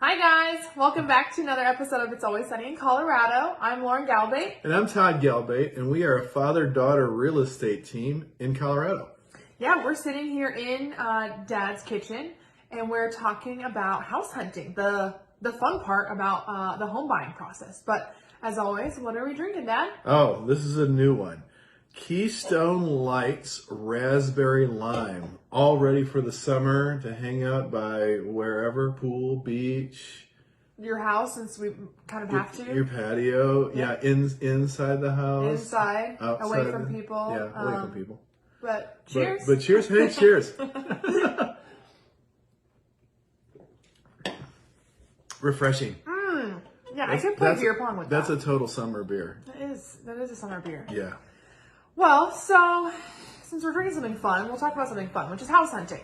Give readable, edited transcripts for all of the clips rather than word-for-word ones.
Hi guys, welcome back to another episode of It's Always Sunny in Colorado. I'm Lauren Galbate. And I'm Todd Galbate, and we are a father-daughter real estate team in Colorado. Yeah, we're sitting here in Dad's kitchen, and we're talking about house hunting, the fun part about the home buying process. But as always, what are we drinking, Dad? Oh, this is a new one. Keystone Lights Raspberry Lime. All ready for the summer to hang out by wherever, pool, beach. Your house, since we kind of have to. Your patio. Yeah, inside the house. Inside, outside away from people. Yeah, away from people. But cheers. But cheers. Hey, cheers. Refreshing. Yeah, I could play beer pong with that. That's a total summer beer. That is a summer beer. Yeah. Well, so since we're drinking something fun, we'll talk about something fun, which is house hunting.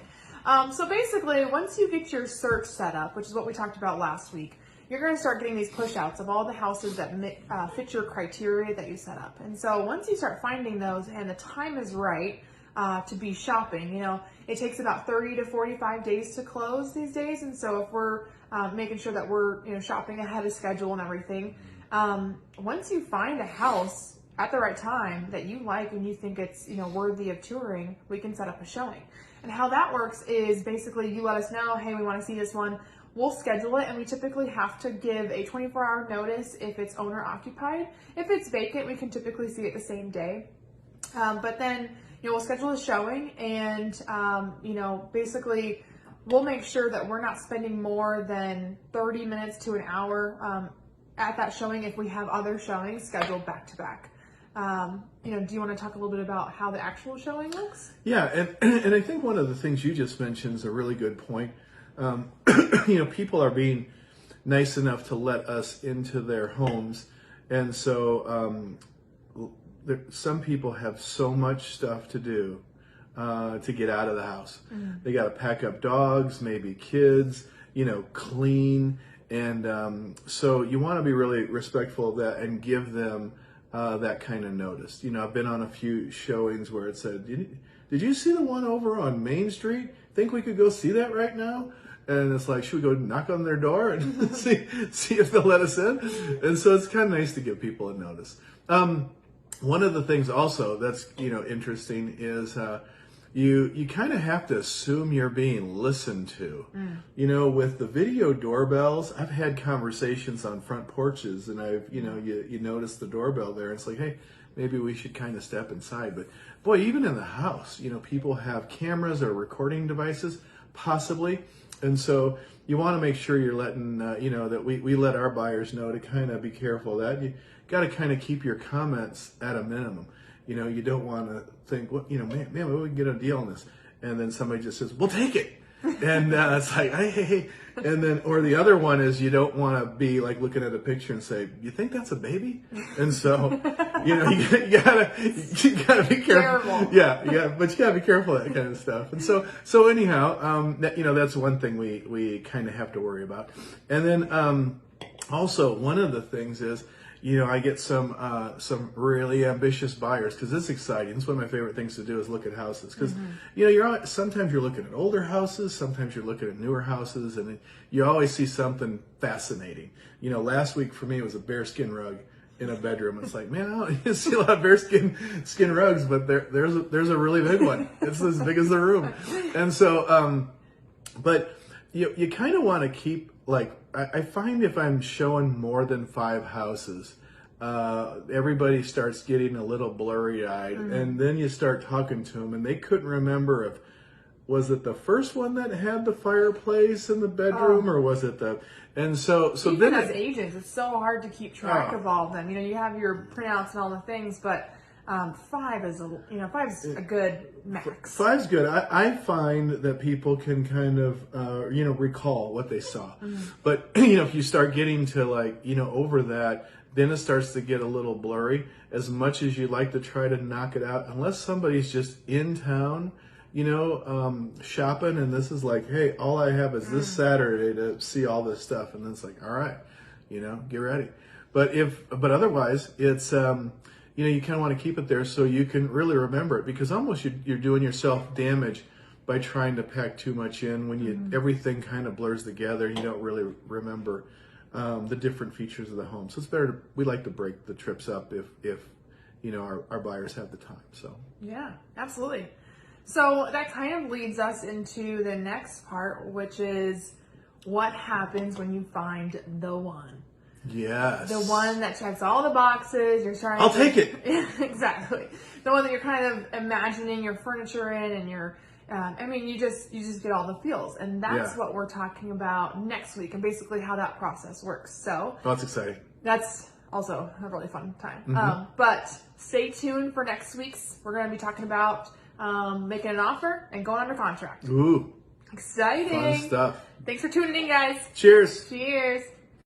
So basically, once you get your search set up, which is what we talked about last week, you're going to start getting these push outs of all the houses that fit your criteria that you set up. And so once you start finding those and the time is right to be shopping, it takes about 30 to 45 days to close these days. And so if we're making sure that we're shopping ahead of schedule and everything, once you find a house at the right time that you like and you think it's worthy of touring, we can set up a showing. And how that works is basically you let us know, hey, we want to see this one. We'll schedule it, and we typically have to give a 24-hour notice if it's owner occupied. If it's vacant, we can typically see it the same day. But then we'll schedule a showing, and basically we'll make sure that we're not spending more than 30 minutes to an hour at that showing if we have other showings scheduled back to back. Do you want to talk a little bit about how the actual showing looks? Yeah, and I think one of the things you just mentioned is a really good point. People are being nice enough to let us into their homes, and so some people have so much stuff to do to get out of the house. They got to pack up dogs, maybe kids, clean, and so you want to be really respectful of that and give them that kind of notice. I've been on a few showings where it said, did you see the one over on Main Street? Think we could go see that right now? And it's like, should we go knock on their door and see if they'll let us in? And so it's kind of nice to give people a notice. One of the things also that's, interesting is you kind of have to assume you're being listened to. With the video doorbells, I've had conversations on front porches, and you notice the doorbell there, and it's like, hey, maybe we should kind of step inside. But boy, even in the house, people have cameras or recording devices, possibly. And so you want to make sure you're letting, that we let our buyers know to kind of be careful of that. You got to kind of keep your comments at a minimum. You don't want to think, well, man, maybe we can get a deal on this. And then somebody just says, we'll take it. And it's like, hey. And then, or the other one is you don't want to be like looking at a picture and say, you think that's a baby? And so, you gotta be careful. Terrible. Yeah, but you gotta be careful of that kind of stuff. And so anyhow, that's one thing we kind of have to worry about. And then, also one of the things is, I get some really ambitious buyers because it's exciting. It's one of my favorite things to do is look at houses because sometimes you're looking at older houses, sometimes you're looking at newer houses, and you always see something fascinating. Last week for me it was a bearskin rug in a bedroom. It's like, man, I don't see a lot of bearskin rugs, but there's a really big one. It's as big as the room, and so but you kind of want to keep. Like, I find if I'm showing more than 5 houses, everybody starts getting a little blurry-eyed, and then you start talking to them, and they couldn't remember was it the first one that had the fireplace in the bedroom, or was it and so even then as agents, it's so hard to keep track of all of them. You have your printouts and all the things, but 5 is a good max. 5's good. I find that people can kind of recall what they saw, but if you start getting to over that, then it starts to get a little blurry. As much as you'd like to try to knock it out, unless somebody's just in town, shopping, and this is like, hey, all I have is this Saturday to see all this stuff, and then it's like, all right, get ready. But otherwise, it's you kind of want to keep it there so you can really remember it, because almost you're doing yourself damage by trying to pack too much in. When you everything kind of blurs together, you don't really remember the different features of the home. So it's better. We like to break the trips up if you know our buyers have the time. So yeah, absolutely. So that kind of leads us into the next part, which is what happens when you find the one. yes, The one that checks all the boxes. You're trying. I'll take it. Exactly. The one that you're kind of imagining your furniture in, and you just get all the feels, and that's what we're talking about next week, and basically how that process works. So that's exciting. That's also a really fun time. But stay tuned for next week's. We're going to be talking about making an offer and going under contract. Ooh, Exciting. fun stuff. Thanks for tuning in, guys. Cheers. Cheers.